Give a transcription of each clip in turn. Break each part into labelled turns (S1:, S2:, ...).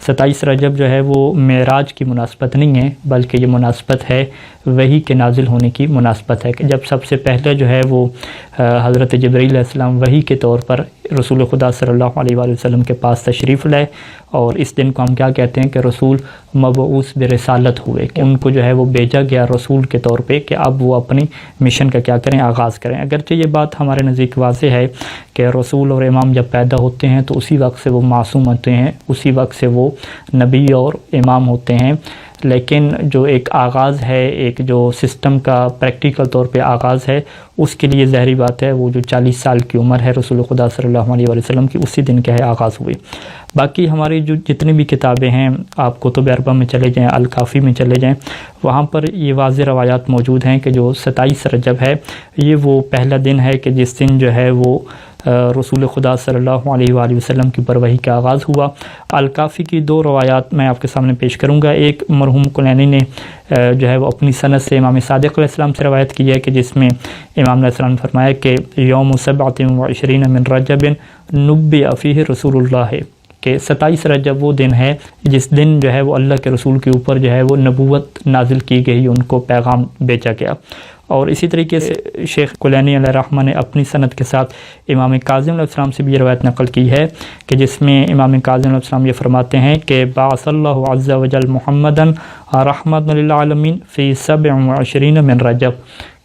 S1: 27 رجب جو ہے وہ معراج کی مناسبت نہیں ہے، بلکہ یہ مناسبت ہے وحی کے نازل ہونے کی مناسبت ہے، کہ جب سب سے پہلے جو ہے وہ حضرت جبرائیل علیہ السلام وحی کے طور پر رسول خدا صلی اللہ علیہ وآلہ وسلم کے پاس تشریف لائے، اور اس دن کو ہم کیا کہتے ہیں کہ رسول مبعوث برسالت ہوئے، کہ ان کو جو ہے وہ بھیجا گیا رسول کے طور پہ کہ اب وہ اپنی مشن کا کیا کریں، آغاز کریں۔ اگرچہ یہ بات ہمارے نزدیک واضح ہے کہ رسول اور امام جب پیدا ہوتے ہیں تو اسی وقت سے وہ معصوم ہوتے ہیں، اسی وقت سے وہ نبی اور امام ہوتے ہیں، لیکن جو ایک آغاز ہے، ایک جو سسٹم کا پریکٹیکل طور پہ آغاز ہے، اس کے لیے ظاہری بات ہے وہ جو 40 سال کی عمر ہے رسول خدا صلی اللہ علیہ وآلہ وسلم کی، اسی دن کیا ہے آغاز ہوئی۔ باقی ہماری جو جتنی بھی کتابیں ہیں، آپ کتب اربعہ میں چلے جائیں، الکافی میں چلے جائیں، وہاں پر یہ واضح روایات موجود ہیں کہ جو 27 رجب ہے یہ وہ پہلا دن ہے کہ جس دن جو ہے وہ رسول خدا صلی اللہ علیہ وآلہ وسلم کی وحی کا آغاز ہوا۔ الکافی کی 2 روایات میں آپ کے سامنے پیش کروں گا۔ ایک مرحوم کلینی نے جو ہے وہ اپنی سند سے امام صادق علیہ السلام سے روایت کی ہے کہ جس میں امام علیہ السلام نے فرمایا کہ یوم 27 من رجب نبئ فیہ رسول اللہ، کہ 27 رجب وہ دن ہے جس دن جو ہے وہ اللہ کے رسول کے اوپر جو ہے وہ نبوت نازل کی گئی، ان کو پیغام بیچا گیا۔ اور اسی طریقے سے شیخ کلینی علیہ الرحمہ نے اپنی سند کے ساتھ امام کاظم علیہ السلام سے بھی یہ روایت نقل کی ہے کہ جس میں امام کاظم علیہ السلام یہ فرماتے ہیں کہ بعث اللہ عز وجل محمدً رحمۃ للعالمین فی 27 من رجب،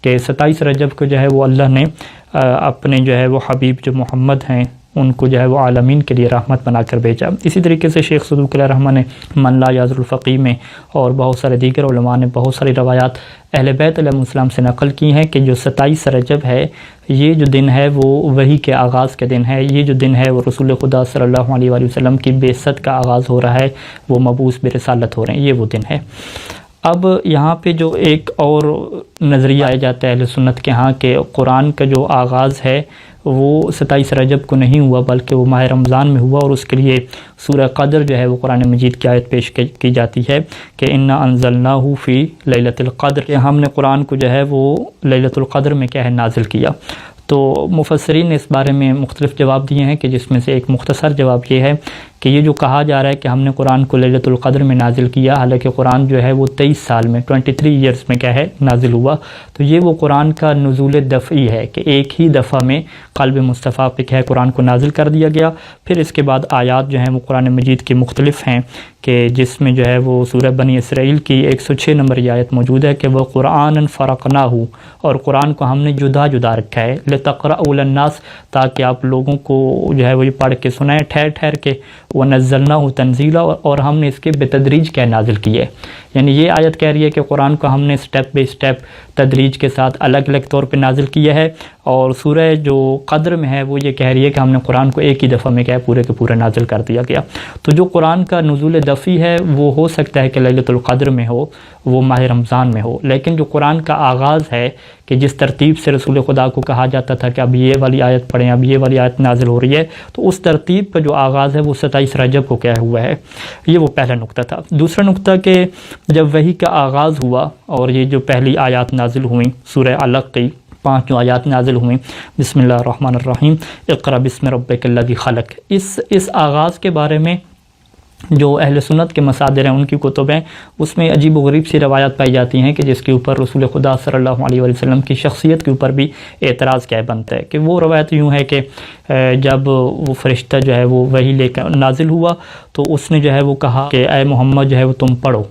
S1: کہ 27 رجب کو جو ہے وہ اللہ نے اپنے جو ہے وہ حبیب جو محمد ہیں ان کو جو ہے وہ عالمین کے لیے رحمت بنا کر بھیجا۔ اسی طریقے سے شیخ صدوق علیہ الرحمہ نے من لا یعذر الفقیہ میں اور بہت سارے دیگر علماء نے بہت ساری روایات اہل بیت علیہ السلام سے نقل کی ہیں کہ جو 27 رجب ہے یہ جو دن ہے وہ وحی کے آغاز کے دن ہے، یہ جو دن ہے وہ رسول خدا صلی اللہ علیہ وآلہ وسلم کی بعثت کا آغاز ہو رہا ہے، وہ مبعوث برسالت ہو رہے ہیں، یہ وہ دن ہے۔ اب یہاں پہ جو ایک اور نظریہ آیا جاتا ہے اہل سنت کے ہاں کہ قرآن کا جو آغاز ہے وہ 27 رجب کو نہیں ہوا بلکہ وہ ماہ رمضان میں ہوا، اور اس کے لیے سورہ قدر جو ہے وہ قرآن مجید کی آیت پیش کی جاتی ہے کہ انا انزلناہ فی لیلۃ القدر، کہ ہم نے قرآن کو جو ہے وہ لیلۃ القدر میں کیا ہے نازل کیا۔ تو مفسرین نے اس بارے میں مختلف جواب دیے ہیں کہ جس میں سے ایک مختصر جواب یہ ہے کہ یہ جو کہا جا رہا ہے کہ ہم نے قرآن کو لیلۃ القدر میں نازل کیا، حالانکہ قرآن جو ہے وہ 23 سال میں 23 ایئرز میں کیا ہے نازل ہوا، تو یہ وہ قرآن کا نزول دفعی ہے کہ ایک ہی دفعہ میں قلب مصطفیٰ پہ کیا ہے قرآن کو نازل کر دیا گیا۔ پھر اس کے بعد آیات جو ہیں وہ قرآن مجید کی مختلف ہیں کہ جس میں جو ہے وہ سورہ بنی اسرائیل کی 106 نمبر آیت موجود ہے کہ وہ قرآن فرقناہ، اور قرآن کو ہم نے جدا جدا رکھا ہے لتقرأوا للناس، تاکہ آپ لوگوں کو جو ہے وہ یہ پڑھ کے سنائیں ٹھہر ٹھہر کے، وَنَزَّلْنَاهُ تَنزِيلًا، اور ہم نے اس کے بتدریج کیا نازل کی ہے۔ یعنی یہ آیت کہہ رہی ہے کہ قرآن کو ہم نے سٹیپ بائی سٹیپ تدریج کے ساتھ الگ الگ طور پہ نازل کیا ہے، اور سورہ جو قدر میں ہے وہ یہ کہہ رہی ہے کہ ہم نے قرآن کو ایک ہی دفعہ میں کیا ہے پورے کے پورے نازل کر دیا گیا۔ تو جو قرآن کا نزول دفعی ہے وہ ہو سکتا ہے کہ لیلۃ القدر میں ہو، وہ ماہ رمضان میں ہو، لیکن جو قرآن کا آغاز ہے کہ جس ترتیب سے رسول خدا کو کہا جاتا تھا کہ اب یہ والی آیت پڑھیں، اب یہ والی آیت نازل ہو رہی ہے، تو اس ترتیب کا جو آغاز ہے وہ 27 رجب کو کیا ہوا ہے، یہ وہ پہلا نقطہ تھا۔ دوسرا نقطہ کہ جب وحی کا آغاز ہوا اور یہ جو پہلی آیات نازل ہوئیں سورہ علق کی 5 جو آیات نازل ہوئیں، بسم اللہ الرحمن الرحیم اقرأ بسم ربک الذی خلق، اس آغاز کے بارے میں جو اہل سنت کے مصادر ہیں ان کی کتب ہیں، اس میں عجیب و غریب سی روایات پائی جاتی ہیں کہ جس کے اوپر رسول خدا صلی اللہ علیہ وآلہ وسلم کی شخصیت کے اوپر بھی اعتراض کیا بنتا ہے۔ کہ وہ روایت یوں ہے کہ جب وہ فرشتہ جو ہے وہ وحی لے کر نازل ہوا تو اس نے جو ہے وہ کہا کہ اے محمد جو ہے وہ تم پڑھو،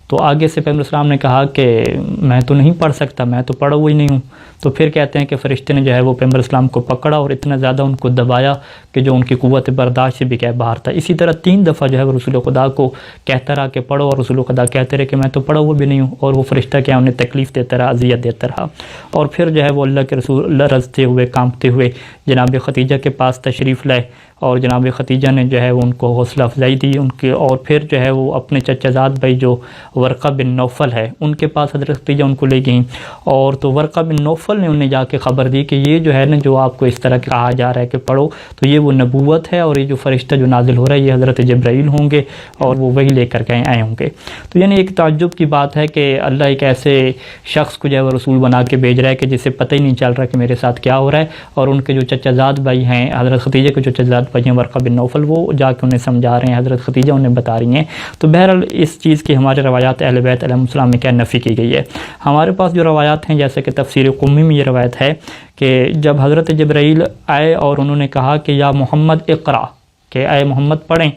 S1: تو آگے سے پیغمبر اسلام نے کہا کہ میں تو نہیں پڑھ سکتا، میں تو پڑھا ہوا ہی نہیں ہوں۔ تو پھر کہتے ہیں کہ فرشتے نے جو ہے وہ پیغمبر اسلام کو پکڑا اور اتنا زیادہ ان کو دبایا کہ جو ان کی قوت برداشت سے بھی کیا باہر تھا۔ اسی طرح 3 دفعہ جو ہے وہ رسول خدا کو کہتا رہا کہ پڑھو، اور رسول خدا کہتے رہے کہ میں تو پڑھا ہوا بھی نہیں ہوں، اور وہ فرشتہ کیا انہیں تکلیف دیتا رہا، اذیت دیتا رہا۔ اور پھر جو ہے وہ اللہ کے رسول لرزتے ہوئے کانپتے ہوئے جناب خدیجہ کے پاس تشریف لائے، اور جناب خدیجہ نے جو ہے وہ ان کو حوصلہ افزائی دی ان کے، اور پھر جو ہے وہ اپنے چچا زاد بھائی جو ورقہ بن نوفل ہے ان کے پاس حضرت خدیجہ ان کو لے گئیں، اور تو ورقہ بن نوفل نے انہیں جا کے خبر دی کہ یہ جو ہے نا جو آپ کو اس طرح کہا جا رہا ہے کہ پڑھو، تو یہ وہ نبوت ہے، اور یہ جو فرشتہ جو نازل ہو رہا ہے یہ حضرت جبرائیل ہوں گے، اور وہ وہی لے کر کے آئے ہوں گے۔ تو یعنی ایک تعجب کی بات ہے کہ اللہ ایک ایسے شخص کو جو ہے وہ رسول بنا کے بھیج رہا ہے کہ جسے پتہ ہی نہیں چل رہا کہ میرے ساتھ کیا ہو رہا ہے، اور ان کے جو چچا زاد بھائی ہیں حضرت خدیجہ کے جو چچا بات وجہ ورقہ بن نوفل وہ جا کے انہیں سمجھا رہے ہیں، حضرت خدیجہ انہیں بتا رہی ہیں. تو بہرحال اس چیز کی ہمارے روایات اہل بیت علیہ السلام میں کیا نفی کی گئی ہے. ہمارے پاس جو روایات ہیں جیسے کہ تفسیر قمی میں یہ روایت ہے کہ جب حضرت جبرائیل آئے اور انہوں نے کہا کہ یا محمد اقرا، کہ اے محمد پڑھیں،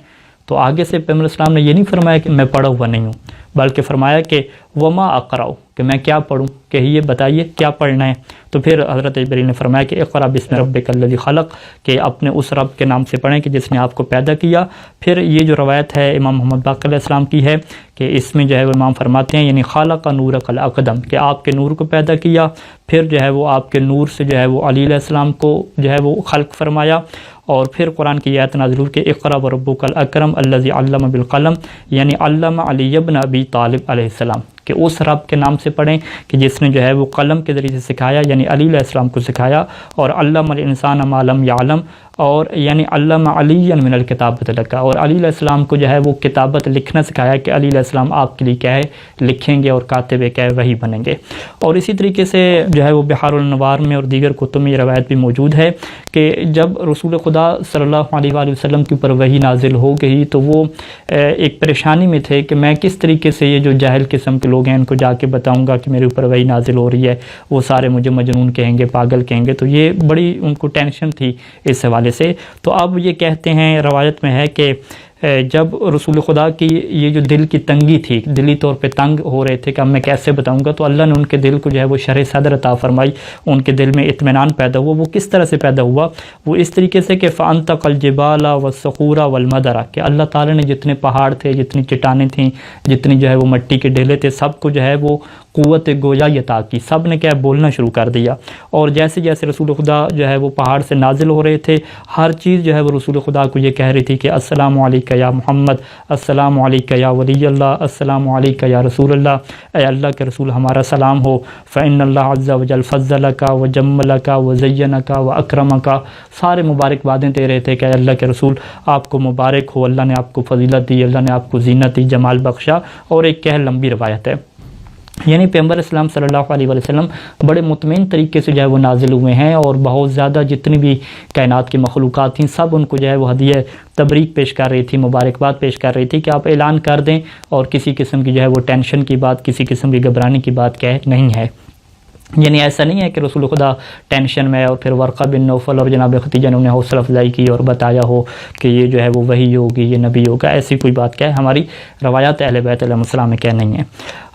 S1: تو آگے سے پیغمبر اسلام نے یہ نہیں فرمایا کہ میں پڑھا ہوا نہیں ہوں، بلکہ فرمایا کہ وما اقراؤ، کہ میں کیا پڑھوں، کہ یہ بتائیے کیا پڑھنا ہے. تو پھر حضرت جبرائیل نے فرمایا کہ اقرا بسم ربک الذی خلق، کہ اپنے اس رب کے نام سے پڑھیں کہ جس نے آپ کو پیدا کیا. پھر یہ جو روایت ہے امام محمد باقر علیہ السلام کی ہے کہ اس میں جو ہے وہ امام فرماتے ہیں یعنی خالق نورک الاقدم، کہ آپ کے نور کو پیدا کیا. پھر جو ہے وہ آپ کے نور سے جو ہے وہ علی علیہ السلام کو جو ہے وہ خلق فرمایا. اور پھر قرآن کی آیت نازل ہوئی کہ اقرا وربک الاکرم الذی علم بالقلم، یعنی علم علی ابن ابی طالب علیہ السلام، کہ اس رب کے نام سے پڑھیں کہ جس نے جو ہے وہ قلم کے ذریعے سے سکھایا، یعنی علی علیہ السلام کو سکھایا. اور علم الانسان ما لم یعلم، اور یعنی علم علی من الکتابۃ لک، اور علی علیہ السلام کو جو ہے وہ کتابت لکھنا سکھایا کہ علی علیہ السلام آپ کے لیے کیا ہے لکھیں گے اور کاتب کیا ہے وہی بنیں گے. اور اسی طریقے سے جو ہے وہ بحار الانوار میں اور دیگر کتب میں یہ روایت بھی موجود ہے کہ جب رسول خدا صلی اللہ علیہ وآلہ وسلم کے اوپر وحی نازل ہو گئی تو وہ ایک پریشانی میں تھے کہ میں کس طریقے سے یہ جو جاہل قسم کے لوگ ہیں ان کو جا کے بتاؤں گا کہ میرے اوپر وحی نازل ہو رہی ہے، وہ سارے مجھے مجنون کہیں گے، پاگل کہیں گے. تو یہ بڑی ان کو ٹینشن تھی اس حوالے سے. تو اب یہ کہتے ہیں روایت میں ہے کہ جب رسول خدا کی یہ جو دل کی تنگی تھی، دلی طور پہ تنگ ہو رہے تھے کہ اب میں کیسے بتاؤں گا، تو اللہ نے ان کے دل کو جو ہے وہ شرح صدر عطا فرمائی، ان کے دل میں اطمینان پیدا ہوا. وہ کس طرح سے پیدا ہوا؟ وہ اس طریقے سے کہ فَأَنْتَقَ الْجِبَالَ وَالصَّخُورَ وَالْمَدَرَ، کہ اللہ تعالیٰ نے جتنے پہاڑ تھے، جتنی چٹانیں تھیں، جتنی جو ہے وہ مٹی کے ڈھیلے تھے، سب کو جو ہے وہ قوت گویائی عطا کی. سب نے کیا بولنا شروع کر دیا. اور جیسے جیسے رسول خدا جو ہے وہ پہاڑ سے نازل ہو رہے تھے، ہر چیز جو ہے وہ رسول خدا کو یہ کہہ رہی تھی کہ السلام علیکہ یا محمد، السلام علیکہ یا ولی اللہ، السلام علیکہ یا رسول اللہ، اے اللہ کے رسول ہمارا سلام ہو. فإن اللہ عز وجل فضلک وجملک وزینک واکرمک، سارے مبارکبادیں دے رہے تھے کہ اے اللہ کے رسول آپ کو مبارک ہو، اللہ نے آپ کو فضیلت دی، اللہ نے آپ کو زینت دی، جمال بخشا. اور ایک کہہ لمبی روایت ہے. یعنی پیغمبر اسلام صلی اللہ علیہ وسلم بڑے مطمئن طریقے سے جو ہے وہ نازل ہوئے ہیں، اور بہت زیادہ جتنی بھی کائنات کی مخلوقات تھیں سب ان کو جو ہے وہ ہدیہ تبریک پیش کر رہی تھی، مبارکباد پیش کر رہی تھی کہ آپ اعلان کر دیں، اور کسی قسم کی جو ہے وہ ٹینشن کی بات، کسی قسم کی گھبرانے کی بات کیا نہیں ہے. یعنی ایسا نہیں ہے کہ رسول خدا ٹینشن میں اور پھر ورقہ بن نوفل اور جناب خدیجہ نے انہیں حوصلہ افزائی کی اور بتایا ہو کہ یہ جو ہے وہ وحی ہوگی، یہ نبی ہوگا. ایسی کوئی بات کیا ہے ہماری روایات اہل بیت علیہ السلام میں کیا نہیں ہے.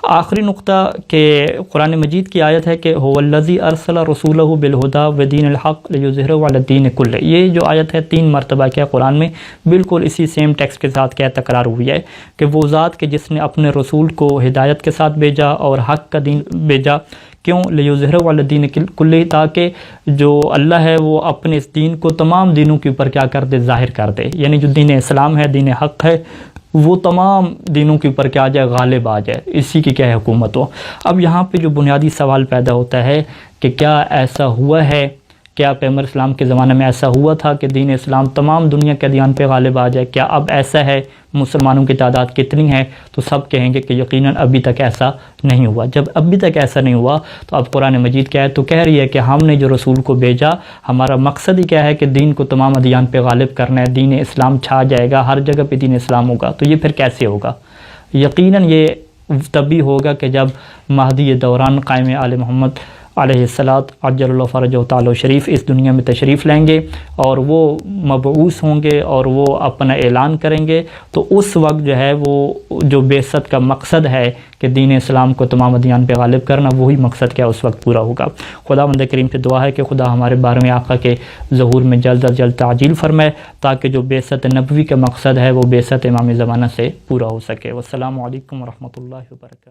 S1: آخری نقطہ کہ قرآن مجید کی آیت ہے کہ هو الذی ارسل رسولہ بالہدی ودین الحق لیظہرہ علی الدین کلہ. یہ جو آیت ہے 3 مرتبہ کیا قرآن میں بالکل اسی سیم ٹیکسٹ کے ساتھ کیا تکرار ہوئی ہے کہ وہ ذات کہ جس نے اپنے رسول کو ہدایت کے ساتھ بھیجا اور حق کا دین بھیجا. کیوں؟ لیظہرہ علی الدین کلہ، تاکہ جو اللہ ہے وہ اپنے اس دین کو تمام دینوں کے اوپر کیا کر دے، ظاہر کر دے. یعنی جو دین اسلام ہے، دین حق ہے، وہ تمام دینوں کے اوپر کیا آ جائے، غالب آ جائے، اسی کی کیا ہے حکومت ہو. اب یہاں پہ جو بنیادی سوال پیدا ہوتا ہے کہ کیا ایسا ہوا ہے، کیا پیغمبر اسلام کے زمانے میں ایسا ہوا تھا کہ دین اسلام تمام دنیا کے ادیان پہ غالب آ جائے؟ کیا اب ایسا ہے؟ مسلمانوں کی تعداد کتنی ہے؟ تو سب کہیں گے کہ یقیناً ابھی تک ایسا نہیں ہوا. جب ابھی تک ایسا نہیں ہوا تو اب قرآن مجید کیا ہے تو کہہ رہی ہے کہ ہم نے جو رسول کو بھیجا، ہمارا مقصد ہی کیا ہے کہ دین کو تمام ادیان پہ غالب کرنا ہے، دین اسلام چھا جائے گا، ہر جگہ پہ دین اسلام ہوگا. تو یہ پھر کیسے ہوگا؟ یقیناً یہ تبھی ہوگا کہ جب مہدی دوران قائم آل محمد علیہ الصلاۃ عجل اللہ فرجہ تعالی شریف اس دنیا میں تشریف لیں گے اور وہ مبعوث ہوں گے اور وہ اپنا اعلان کریں گے. تو اس وقت جو ہے وہ جو بعثت کا مقصد ہے کہ دین اسلام کو تمام ادیان پہ غالب کرنا، وہی مقصد کیا اس وقت پورا ہوگا. خداوند کریم سے دعا ہے کہ خدا ہمارے 12ویں آقا کے ظہور میں جلد از جلد تعجیل فرمائے تاکہ جو بعثت نبوی کا مقصد ہے وہ بعثت امام زمانہ سے پورا ہو سکے. والسلام علیکم ورحمۃ اللہ وبرکاتہ.